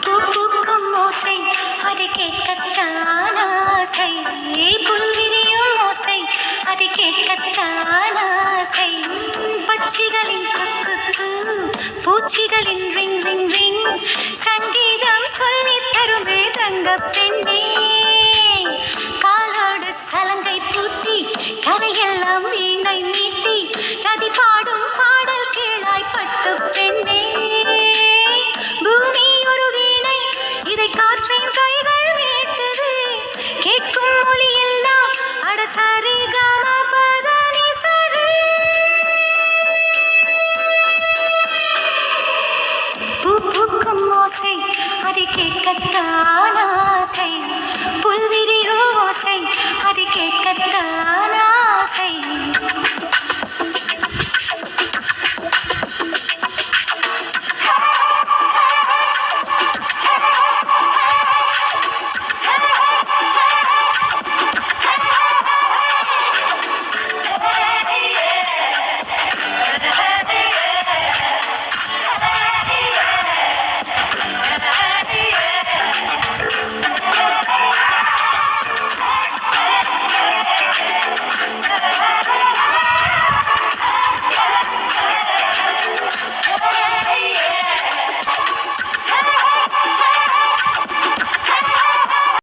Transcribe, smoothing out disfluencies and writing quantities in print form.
பூக்கும் ஓசை அது கேட்கத்தான் ஆசை, புல்விரியும் ஓசை அது கேட்கத்தான் ஆசை. பட்சிகளின் குக்கு பூச்சிகளின் ரிங் ரிங் ரிங் சங்கீதம் சொல்லி தருமே தங்க பெண்ணே. காலோடு சலங்கை பூட்டி கரையெல்லாம் வீணை மீட்டி நதி பாடும் பாடல் கீழாய் பட்டு பெண்ணே. பூமி ஒரு வீணை இதை காற்றின் கைகள் மீட்டது, கேட்கும் மொழி எல்லாம் அடசாரி காம பதனி சரி. பூக்கும் ஓசை அது கேட்கத்தான் ஆசை, புல்விரியோ ஓசை அது கேட்கத்தான் ஆசை.